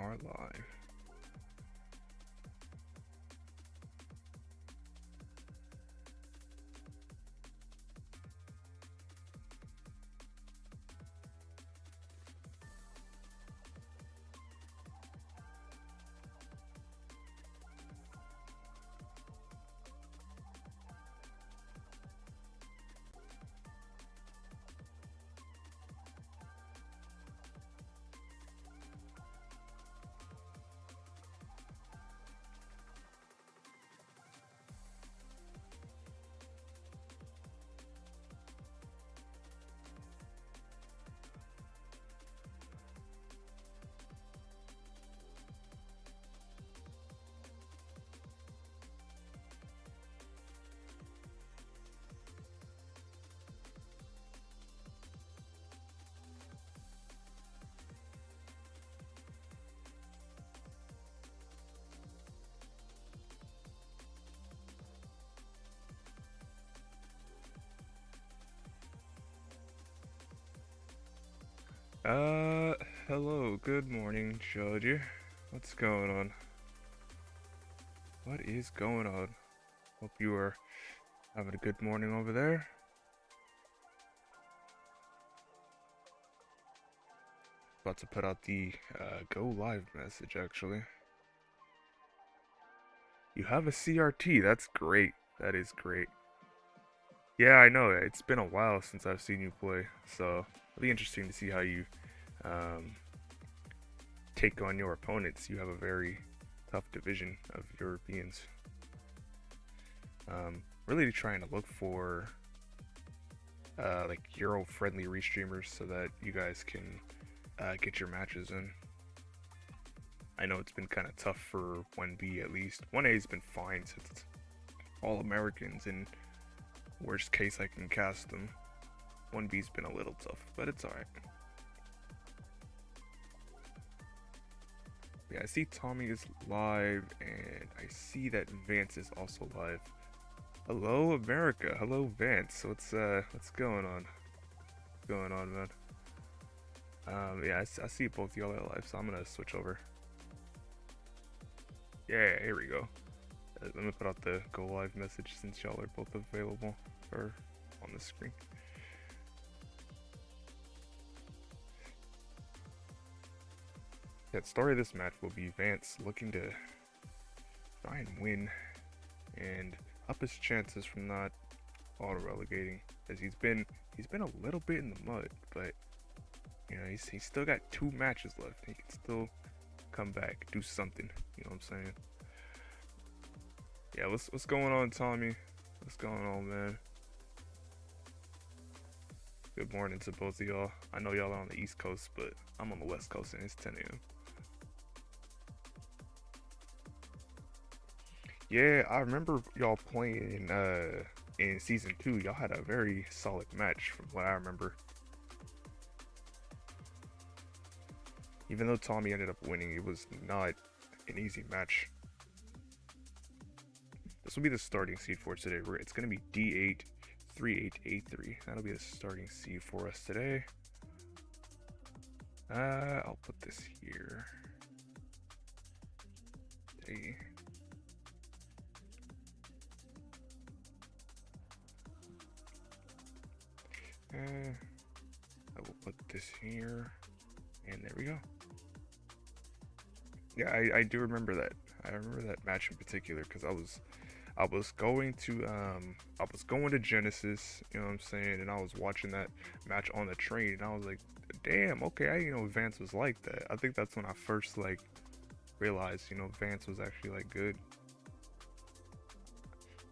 are live. Uh, Hello, good morning, Judge. What's going on? What is going on? Hope you are having a good morning over there. About to put out the go live message, actually. You have a CRT, that's great. That is great. Yeah, I know, it's been a while since I've seen you play, so it'll be interesting to see how you um, take on your opponents. You have a very tough division of Europeans. Really trying to look for like Euro-friendly restreamers so that you guys can get your matches in. I know it's been kind of tough for 1B at least. 1A's been fine since it's all Americans, and worst case I can cast them. 1B's been a little tough, but it's alright. Yeah, I see Tommy is live, and I see that Vance is also live. Hello, America. Hello, Vance. What's going on? What's going on, man? Yeah, I see both y'all are live, so I'm gonna switch over. Yeah, here we go. Let me put out the go live message since y'all are both available or on the screen. Yeah, the story of this match will be Vance looking to try and win and up his chances from not auto relegating, as he's been a little bit in the mud, but you know he's still got 2 matches left. He can still come back, do something. You know what I'm saying? Yeah, what's going on, Tommy? What's going on, man? Good morning to both of y'all. I know y'all are on the East Coast, but I'm on the West Coast and it's 10 a.m. Yeah, I remember y'all playing in season 2. Y'all had a very solid match from what I remember. Even though Tommy ended up winning, it was not an easy match. This will be the starting seed for today. It's going to be D8 3883. That'll be the starting seed for us today. I'll put this here. Hey. I will put this here, and there we go. Yeah, I do remember that. I remember that match in particular because I was going to Genesis, you know what I'm saying, and I was watching that match on the train, and I was like, damn, okay, I didn't know Vance was like that. I think that's when I first like realized, you know, Vance was actually like good.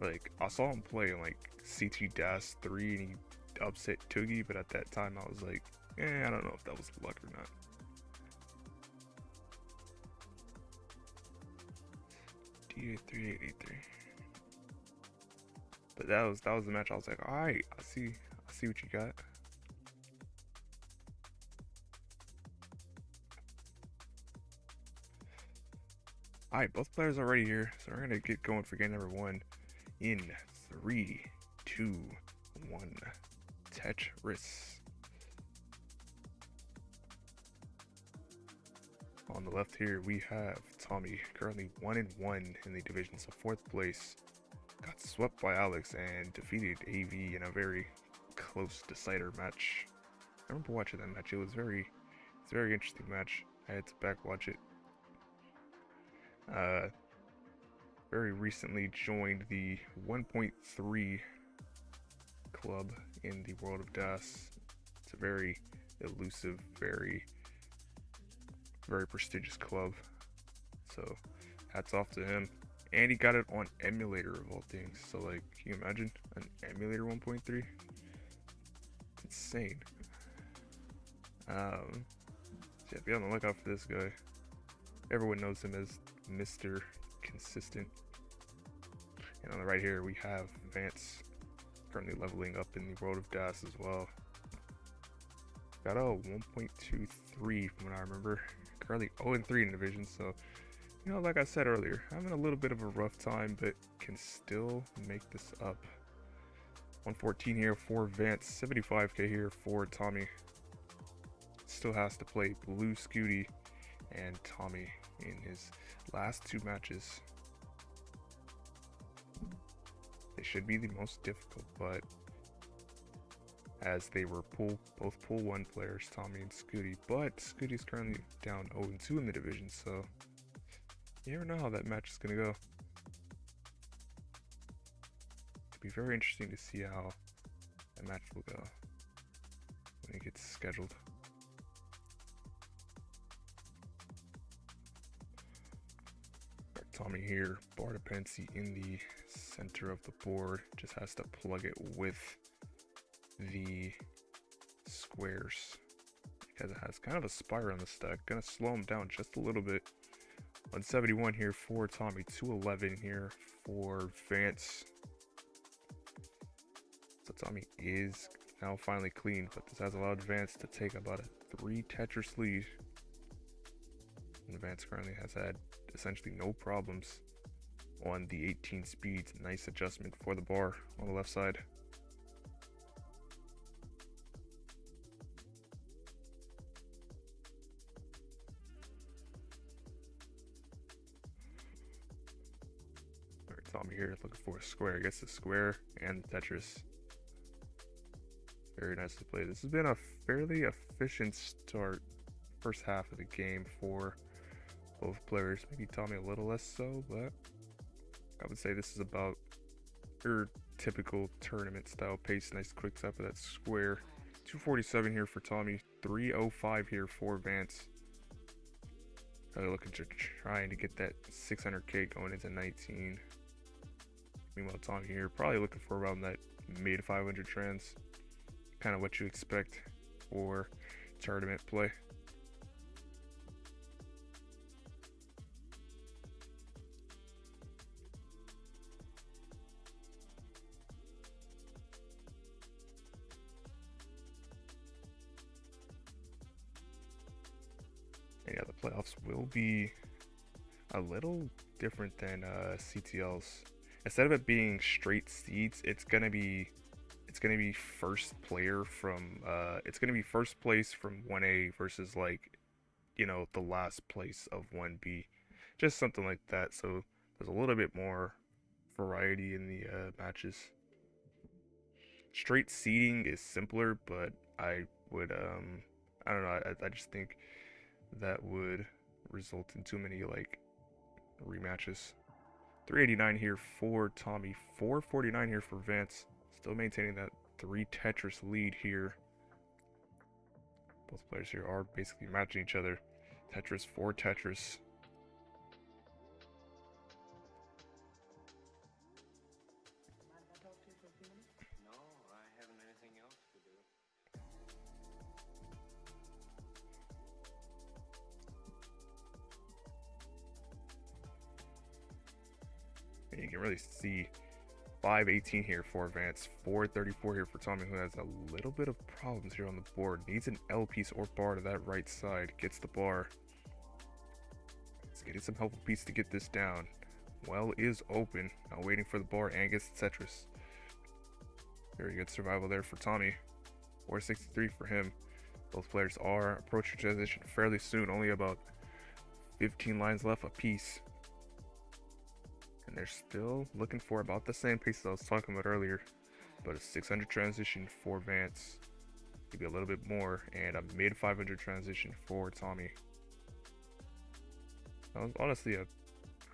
Like I saw him play in like CT 3 and he upset Toogie, but at that time I was like, I don't know if that was luck or not. D3883. But that was the match. I was like, all right, I see what you got. All right, both players are already here, so we're gonna get going for game number 1 in 3, 2, 1. Tetris. On the left here, we have Tommy, currently 1-1 in the division, so 4th place. Got swept by Alex and defeated AV in a very close decider match. I remember watching that match. It's a very interesting match. I had to back watch it. Very recently joined the 1.3 club in the world of DAS. It's a very elusive, very prestigious club. So hats off to him. And he got it on emulator of all things. So like, can you imagine an emulator 1.3? Insane. So yeah, be on the lookout for this guy. Everyone knows him as Mr. Consistent. And on the right here we have Vance, currently leveling up in the world of DAS as well. Got a 1.23 from what I remember. Currently 0-3 in division, so you know, like I said earlier, having a little bit of a rough time, but can still make this up. 114 here for Vance, 75k here for Tommy. Still has to play Blue Scooty and Tommy in his last 2 matches. They should be the most difficult, but as they were both pool 1 players, Tommy and Scooty, but Scooty's currently down 0-2 in the division, so you never know how that match is going to go. It'll be very interesting to see how that match will go when it gets scheduled. Tommy here, bar dependency in the center of the board, just has to plug it with the squares because it has kind of a spire on the stack. Gonna slow him down just a little bit. 171 here for Tommy, 211 here for Vance. So Tommy is now finally clean, but this has allowed Vance to take about a 3 Tetris lead. And Vance currently has had essentially no problems on the 18 speeds. Nice adjustment for the bar on the left side. Alright, Tommy here looking for a square. Gets the square and the Tetris. Very nicely played. This has been a fairly efficient start, first half of the game for both players. Maybe Tommy a little less so, but I would say this is about your typical tournament style pace. Nice quick step of that square. 247 here for Tommy, 305 here for Vance. They're looking to trying to get that 600k going into 19. Meanwhile, Tommy here probably looking for around that mid 500 trans. Kind of what you expect for tournament play. Yeah, the playoffs will be a little different than CTLs. Instead of it being straight seeds, it's gonna be first player from it's gonna be first place from 1A versus, like, you know, the last place of 1B, just something like that. So there's a little bit more variety in the matches. Straight seeding is simpler, but I would I don't know, I just think that would result in too many like rematches. 389 here for Tommy, 449 here for Vance. Still maintaining that 3 Tetris lead here. Both players here are basically matching each other. Tetris, 4 Tetris. And you can really see 518 here for Vance, 434 here for Tommy, who has a little bit of problems here on the board. Needs an L piece or bar to that right side. Gets the bar. He's getting some helpful piece to get this down. Well is open. Now waiting for the bar and gets the Tetris. Very good survival there for Tommy. 463 for him. Both players are approaching transition fairly soon. Only about 15 lines left apiece. And they're still looking for about the same pace as I was talking about earlier. But a 600 transition for Vance. Maybe a little bit more. And a mid 500 transition for Tommy. That was honestly a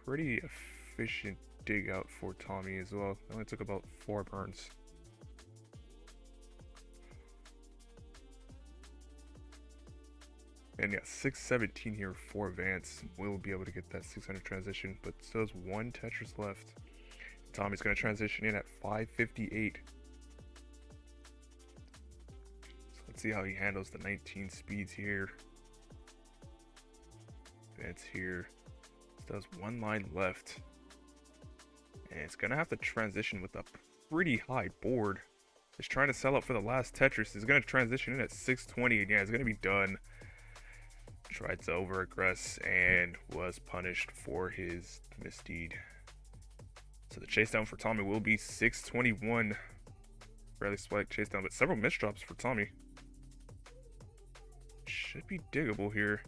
pretty efficient dig out for Tommy as well. It only took about 4 burns. And yeah, 617 here for Vance. Will be able to get that 600 transition, but still has 1 Tetris left. Tommy's going to transition in at 558. So let's see how he handles the 19 speeds here. Vance here. Still has 1 line left. And it's going to have to transition with a pretty high board. He's trying to sell up for the last Tetris. He's going to transition in at 620. And yeah, it's going to be done. Tried to over-aggress and was punished for his misdeed. So the chase down for Tommy will be 621. Fairly slight chase down, but several misdrops for Tommy. Should be diggable here.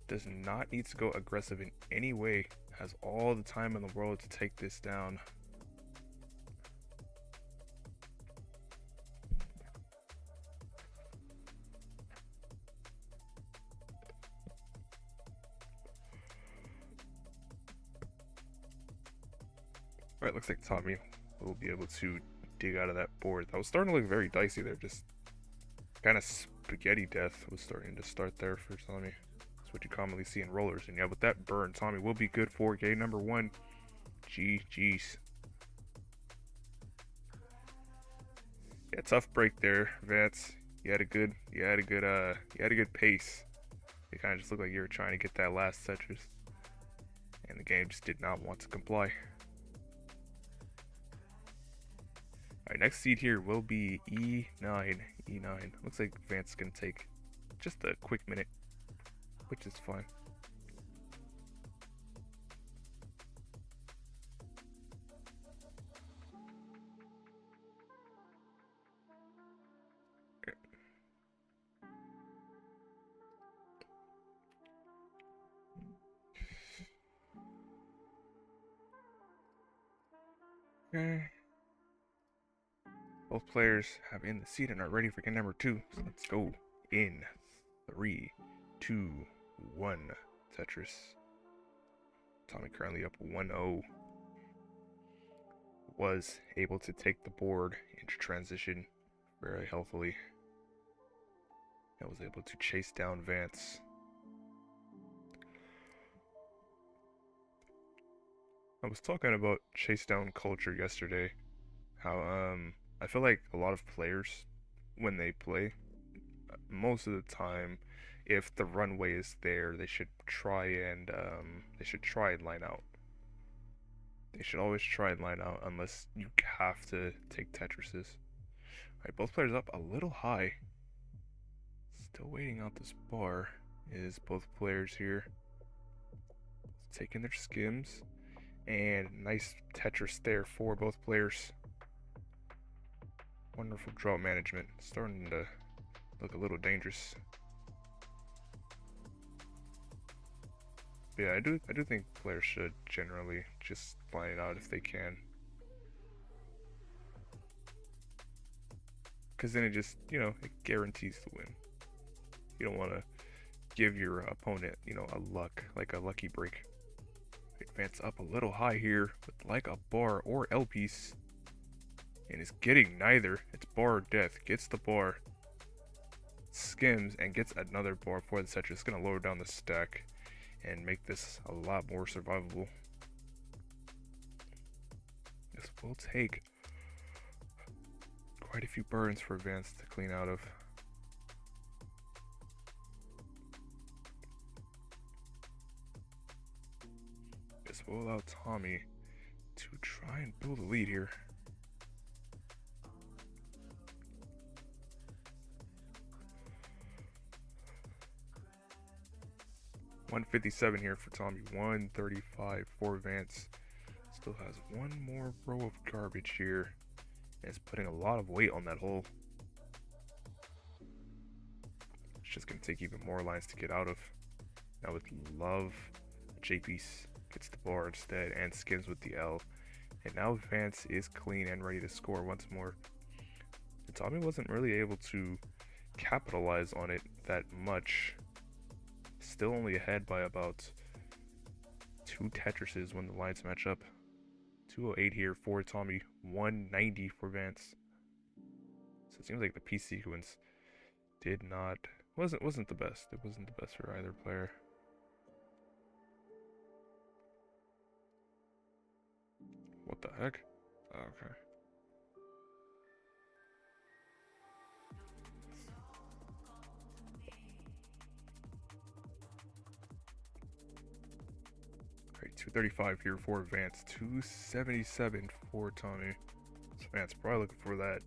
Does not need to go aggressive in any way. Has all the time in the world to take this down. Alright, looks like Tommy will be able to dig out of that board. That was starting to look very dicey there. Just kind of spaghetti death was starting to start there for Tommy. That's what you commonly see in rollers. And yeah, with that burn, Tommy will be good for game number 1. GG's. Yeah, tough break there, Vance. You had a good pace. It kind of just looked like you were trying to get that last Tetris. And the game just did not want to comply. Alright, next seed here will be E9. Looks like Vance can take just a quick minute, which is fine. Okay. Both players have in the seat and are ready for game number 2. So let's go in 3, 2, 1. Tetris. Tommy currently up 1-0. Was able to take the board into transition very healthily. And was able to chase down Vance. I was talking about chase down culture yesterday. How I feel like a lot of players, when they play, most of the time, if the runway is there, they should try and line out. They should always try and line out unless you have to take Tetrises. Alright, both players up a little high. Still waiting out this bar is both players here. Taking their skims. And nice Tetris there for both players. Wonderful draw management. Starting to look a little dangerous. But yeah, I do think players should generally just line it out if they can. Because then it just, it guarantees the win. You don't want to give your opponent, a lucky break. Advance up a little high here with like a bar or L piece. And is getting neither. It's bar or death. Gets the bar. Skims and gets another bar for the Tetris. It's going to lower down the stack and make this a lot more survivable. This will take quite a few burns for Vance to clean out of. This will allow Tommy to try and build a lead here. $157 here for Tommy, $135 for Vance. Still has one more row of garbage here. And it's putting a lot of weight on that hole. It's just going to take even more lines to get out of. Now with love, JP gets the bar instead and skims with the L. And now Vance is clean and ready to score once more. And Tommy wasn't really able to capitalize on it that much. Still only ahead by about 2 Tetrises when the lines match up. 208 here for Tommy, 190 for Vance. So it seems like the P sequence wasn't the best. It wasn't the best for either player. What the heck? Okay. Alright, 235 here for Vance, 277 for Tommy. So Vance probably looking for that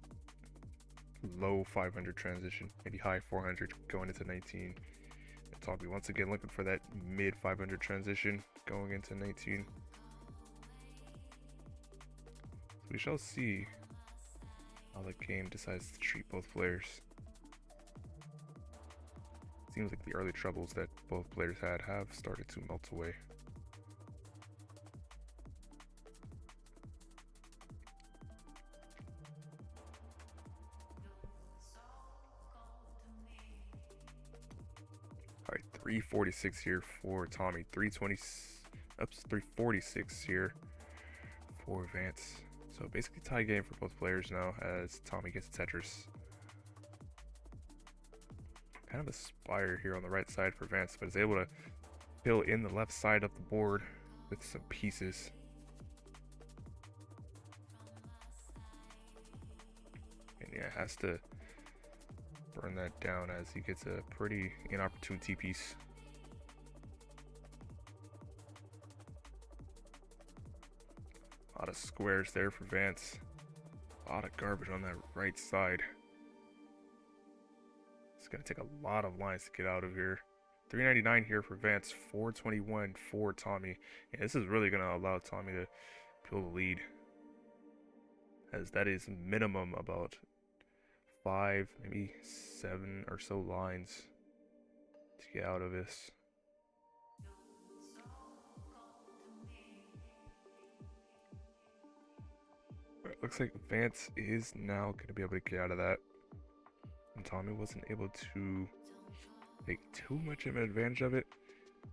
low 500 transition, maybe high 400 going into 19. And Tommy once again looking for that mid 500 transition going into 19. So we shall see how the game decides to treat both players. Seems like the early troubles that both players had have started to melt away. Alright, 346 here for Tommy, 346 here for Vance. So basically tie game for both players now as Tommy gets Tetris. Kind of a spire here on the right side for Vance, but is able to fill in the left side of the board with some pieces. And yeah, has to burn that down as he gets a pretty inopportune T-piece. A lot of squares there for Vance. A lot of garbage on that right side. It's going to take a lot of lines to get out of here. 399 here for Vance, 421 for Tommy. And this is really going to allow Tommy to pull the lead, as that is minimum about 5, maybe 7 or so lines to get out of this. It looks like Vance is now going to be able to get out of that. And Tommy wasn't able to take too much of an advantage of it.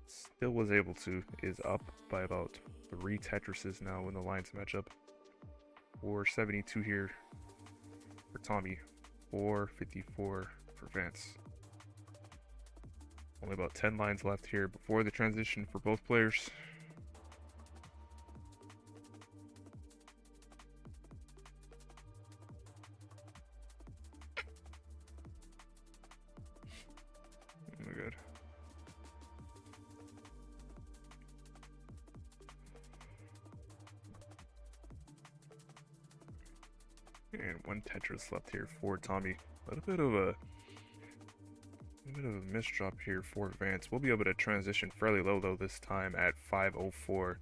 Still was able to, is up by about 3 Tetrises now when the lines match up. 472 here for Tommy, 454 for Vance. Only about 10 lines left here before the transition for both players. Oh, good. And 1 Tetris left here for Tommy. A little bit of a misdrop here for Vance. We'll be able to transition fairly low though this time at 504.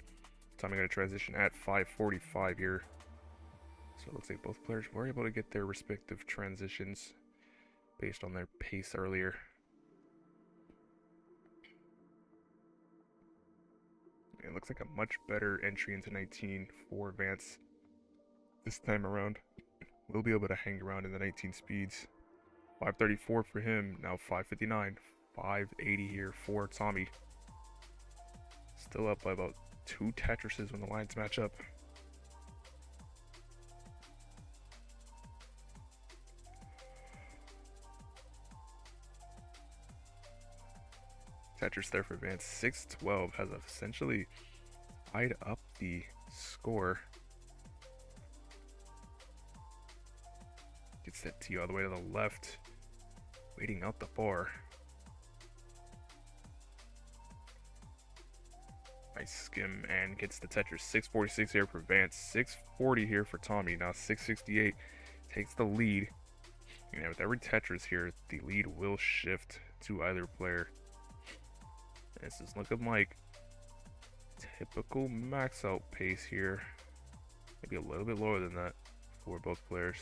Tommy got a transition at 545 here. So it looks like both players were able to get their respective transitions based on their pace earlier. It looks like a much better entry into 19 for Vance this time around. We'll be able to hang around in the 19 speeds. 534 for him, now 559. 580 here for Tommy. Still up by about 2 Tetrises when the lines match up. Tetris there for Vance. 612 has essentially tied up the score. Gets that T all the way to the left, waiting out the bar. Nice skim and gets the Tetris. 646 here for Vance, 640 here for Tommy. Now 668 takes the lead. And with every Tetris here, the lead will shift to either player. This is looking like typical max out pace here. Maybe a little bit lower than that for both players.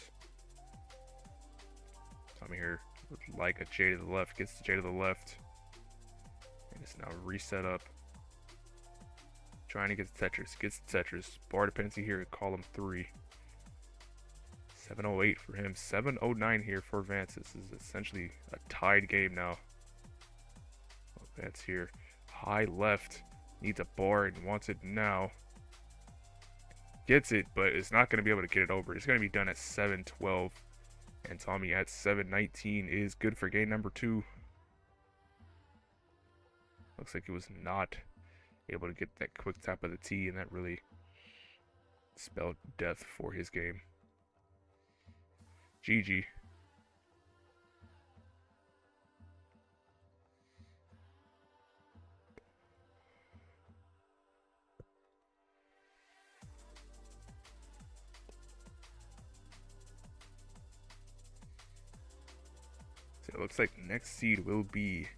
Tommy here, like a J to the left, gets the J to the left. And It's now reset up. Trying to get the Tetris. Gets the Tetris. Bar dependency here at column 3. 708 for him. 709 here for Vance. This is essentially a tied game now. Vance here. High left. Needs a bar and wants it now. Gets it, but is not going to be able to get it over. It's going to be done at 712. And Tommy at 719 is good for game number 2. Looks like he was not able to get that quick tap of the T, and that really spelled death for his game. GG. So it looks like next seed will be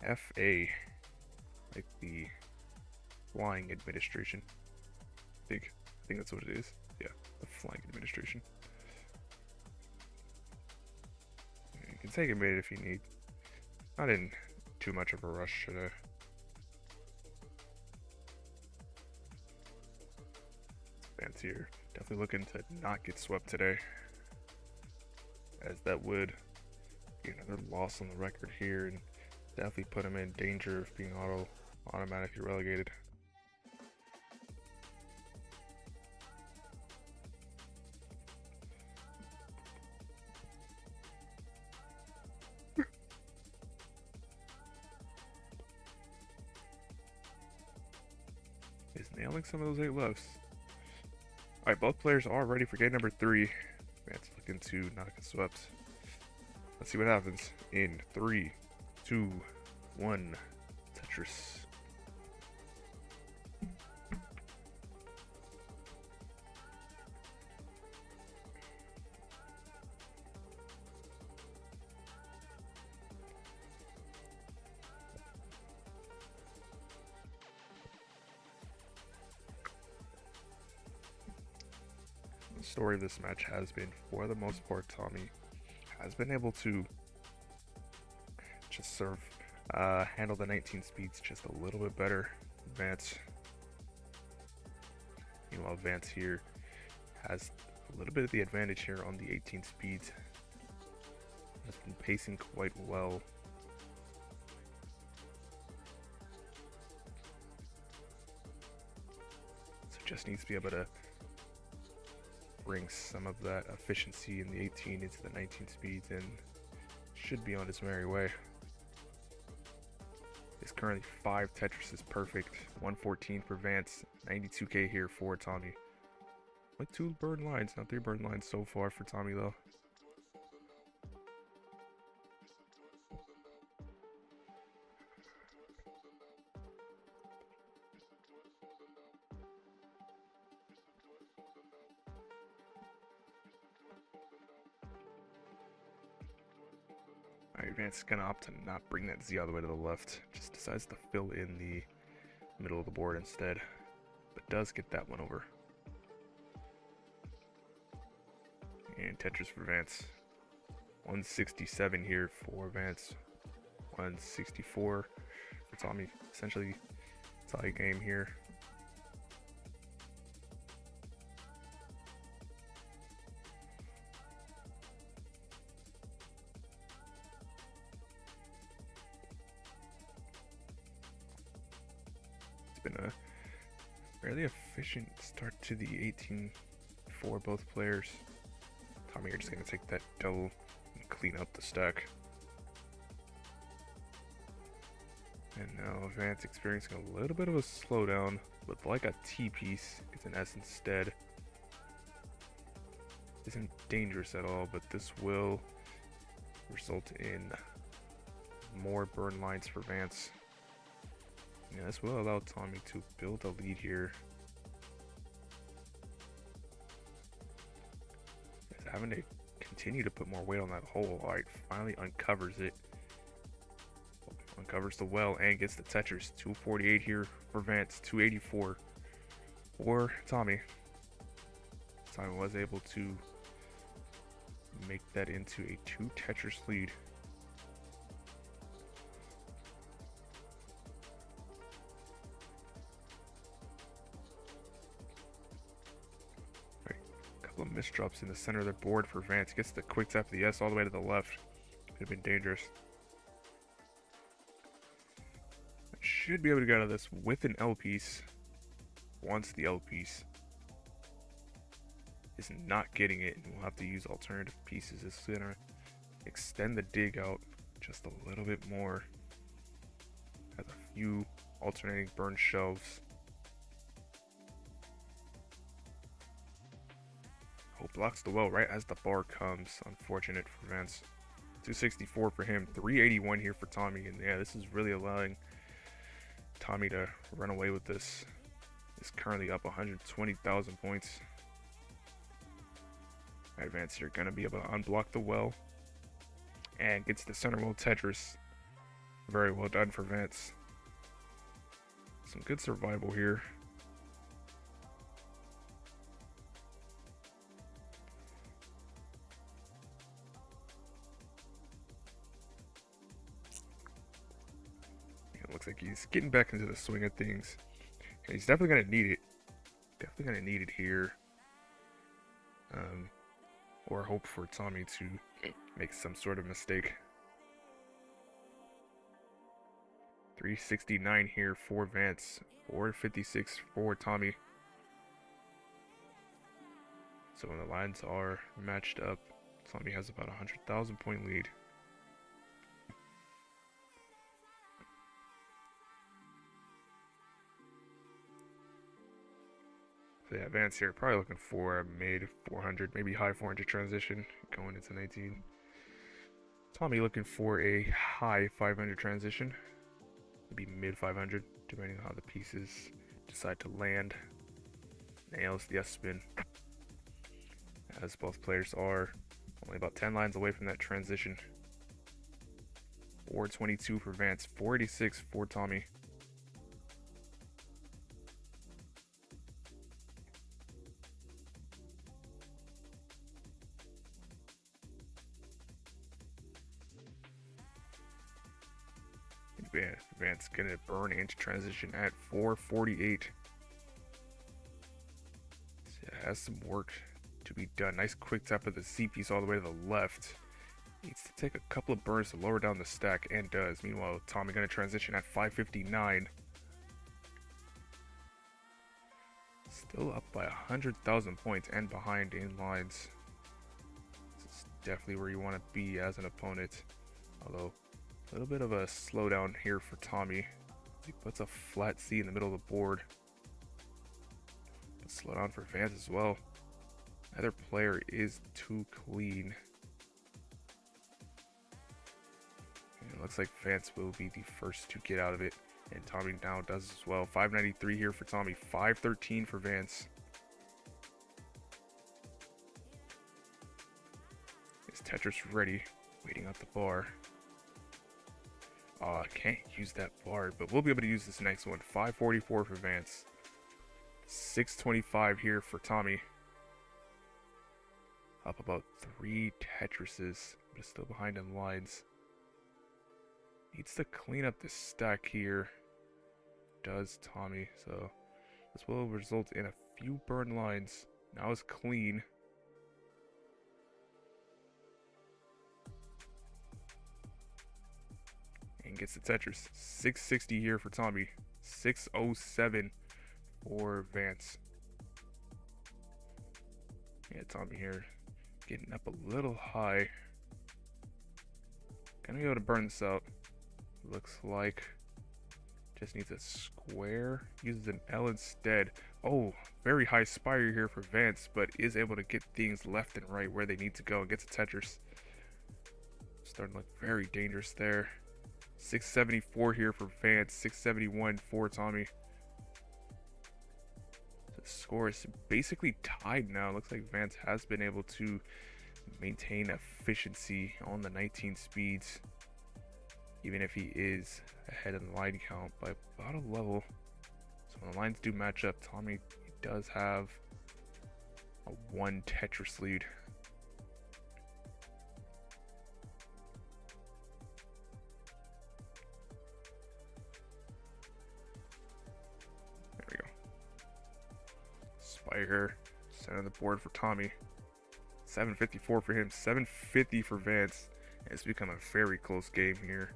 FA, like the Flying Administration. I think that's what it is. Yeah, the Flying Administration. You can take a minute if you need. Not in too much of a rush today. Vance here, definitely looking to not get swept today, as that would be another loss on the record here and definitely put him in danger of being automatically relegated. Is nailing some of those 8 lefts. Alright, both players are ready for game number 3. Vance looking to not get swept. Let's see what happens in 3, 2, 1. Tetris. The story of this match has been, for the most part, Tommy has been able to just handle the 19 speeds just a little bit better than Vance. Meanwhile, Vance here has a little bit of the advantage here on the 18 speeds. Has been pacing quite well. So just needs to be able to bring some of that efficiency in the 18 into the 19 speeds and should be on his merry way. It's currently 5 Tetris is perfect. 114 for Vance, 92k here for Tommy. Like 2 burn lines, not 3 burn lines so far for Tommy though. Alright, Vance is going to opt to not bring that Z all the way to the left. Just decides to fill in the middle of the board instead. But does get that one over. And Tetris for Vance. 167 here for Vance. 164 for Tommy. Essentially, tie game here. Been a fairly efficient start to the 18 for both players. Tommy, you're just going to take that double and clean up the stack. And now Vance experiencing a little bit of a slowdown, but like a T-piece, it's in essence instead. Isn't dangerous at all, but this will result in more burn lines for Vance. Yeah, this will allow Tommy to build a lead here. He's having to continue to put more weight on that hole. Alright, finally uncovers it. Uncovers the well and gets the Tetris. 248 here for Vance, 284 for Tommy. Tommy was able to make that into a 2 Tetris lead. misdrops in the center of the board for Vance. Gets the quick tap of the S all the way to the left. Could have been dangerous. Should be able to get out of this with an L piece. Once the L piece is not getting it, and we'll have to use alternative pieces. It's gonna extend the dig out just a little bit more. Has a few alternating burn shelves. Oh, blocks the well right as the bar comes. Unfortunate for Vance. 264 for him, 381 here for Tommy, and yeah, this is really allowing Tommy to run away with this. Is currently up 120,000 points. Alright, Vance, you're gonna be able to unblock the well and gets the center well Tetris. Very well done for Vance. Some good survival here. It looks like he's getting back into the swing of things. And he's definitely going to need it. Definitely going to need it here. Or hope for Tommy to make some sort of mistake. 369 here for Vance. 456 for Tommy. So when the lines are matched up, Tommy has about a 100,000 point lead. So yeah, Vance here probably looking for a mid 400, maybe high 400 transition going into 19. Tommy looking for a high 500 transition, maybe mid 500, depending on how the pieces decide to land. Nails the S-spin, as both players are only about 10 lines away from that transition. 422 for Vance, 486 for Tommy. Vance gonna burn into transition at 448. So it has some work to be done. Nice quick tap of the C piece all the way to the left. Needs to take a couple of burns to lower down the stack, and does. Meanwhile, Tommy gonna transition at 559. Still up by 100,000 points and behind in lines. This is definitely where you want to be as an opponent. Although a little bit of a slowdown here for Tommy. He puts a flat C in the middle of the board. But slow down for Vance as well. Neither player is too clean. And it looks like Vance will be the first to get out of it. And Tommy now does as well. 593 here for Tommy. 513 for Vance. Is Tetris ready? Waiting at the bar. I can't use that bar, but we'll be able to use this next one. 544 for Vance. 625 here for Tommy. Up about 3 Tetrises, but still behind in lines. Needs to clean up this stack here. Does Tommy, so this will result in a few burn lines. Now it's clean. And gets the Tetris. 660 here for Tommy. 607 for Vance. Yeah, Tommy here getting up a little high. Gonna be able to burn this out. Looks like just needs a square. Uses an L instead. Oh, very high spire here for Vance, but is able to get things left and right where they need to go and gets a Tetris. Starting to look very dangerous there. 674 here for Vance, 671 for Tommy. The score is basically tied now. Looks like Vance has been able to maintain efficiency on the 19 speeds, even if he is ahead in the line count by about a level. So when the lines do match up, Tommy does have a 1 Tetris lead. Spire, center of the board for Tommy. 754 for him, 750 for Vance. And it's become a very close game here.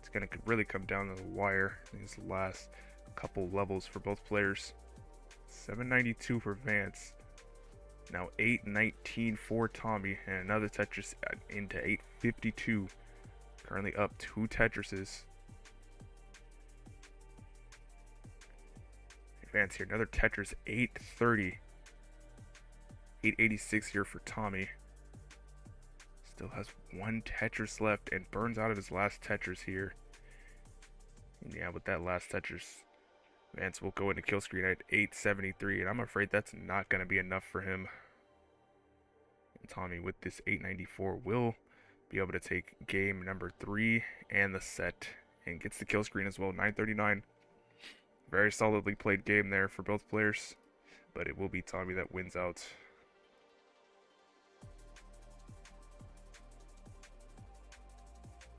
It's going to really come down to the wire in these last couple levels for both players. 792 for Vance. Now 819 for Tommy, and another Tetris into 852. Currently up 2 Tetrises. Vance here, another Tetris, 830. 886 here for Tommy. Still has 1 Tetris left and burns out of his last Tetris here. And yeah, with that last Tetris, Vance will go into kill screen at 873, and I'm afraid that's not going to be enough for him. And Tommy, with this 894, will be able to take game number 3 and the set, and gets the kill screen as well. 939. Very solidly played game there for both players, but it will be Tommy that wins out.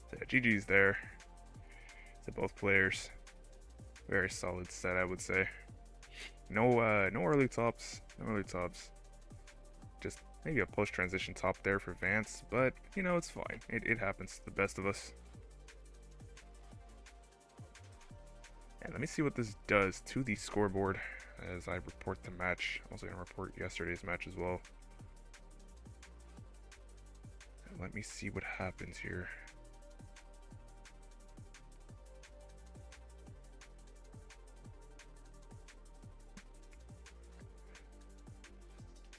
So yeah, GG's there to both players. Very solid set, I would say. No early tops. No early tops. Just maybe a post-transition top there for Vance, but you know, it's fine. It happens to the best of us. And let me see what this does to the scoreboard as I report the match. I'm also going to report yesterday's match as well. And let me see what happens here.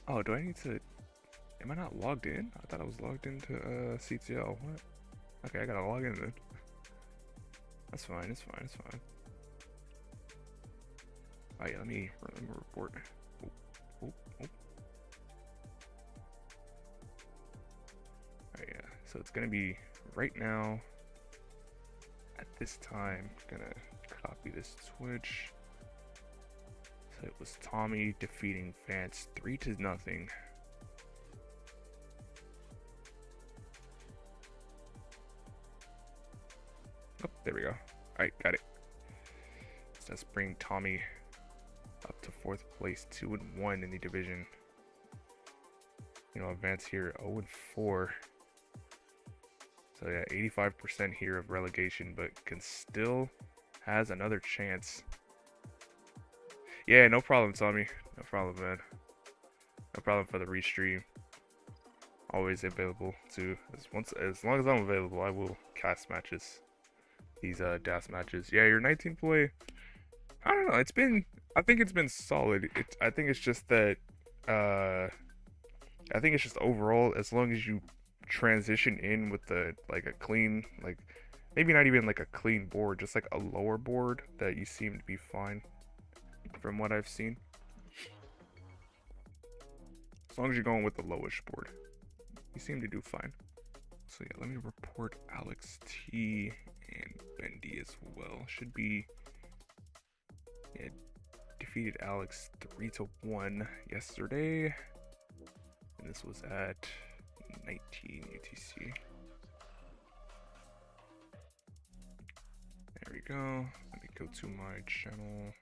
Oh, do I need to... Am I not logged in? I thought I was logged into CTL. What? Okay, I gotta log in then. That's fine, it's fine, it's fine. Oh yeah, let me report. Oh. Alright, yeah, so it's gonna be right now, at this time, gonna copy this Twitch. So it was Tommy defeating Vance 3-0. Oh, there we go. Alright, got it. So let's bring Tommy up to 4th place, 2-1 in the division. You know, Vance here 0-4. So yeah, 85% here of relegation, but can still has another chance. Yeah, no problem, Tommy. No problem, man. No problem for the restream. Always available too. As long as I'm available, I will cast matches. These DAS matches. Yeah, your 19 play. I don't know. I think it's been solid. I think it's just that. I think it's just overall, as long as you transition in with a clean, like maybe not even like a clean board, just like a lower board, that you seem to be fine. From what I've seen, as long as you're going with the lowest board, you seem to do fine. So yeah, let me report Alex T and Bendy as well. Should be, yeah, defeated Alex 3-1 yesterday, and this was at 19 UTC. There we go. Let me go to my channel.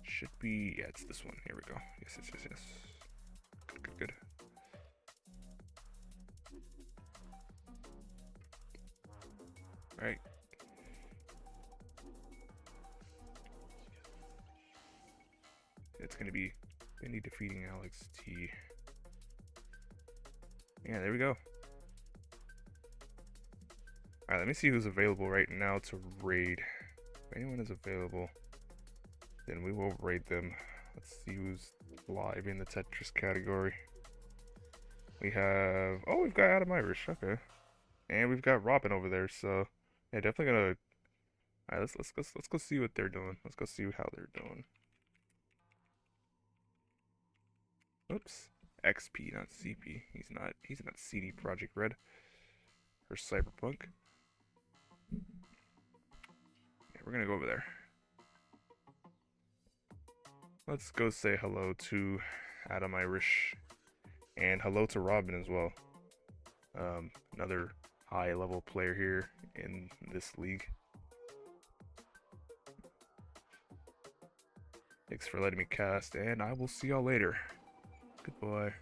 Should be, yeah, it's this one. Here we go. Yes. Good. All right. It's gonna be Bendy defeating Alex T. Yeah, there we go. All right, let me see who's available right now to raid. If anyone is available, then we will raid them. Let's see who's live in the Tetris category. We have, oh, we've got Adam Irish, okay, and we've got Robin over there. So yeah, definitely gonna. All right, let's go see what they're doing. Let's go see how they're doing. Oops, XP, not CP. He's not CD Project Red or Cyberpunk. Yeah, we're gonna go over there. Let's go say hello to Adam Irish, and hello to Robin as well. Another high-level player here in this league. Thanks for letting me cast, and I will see y'all later. Goodbye.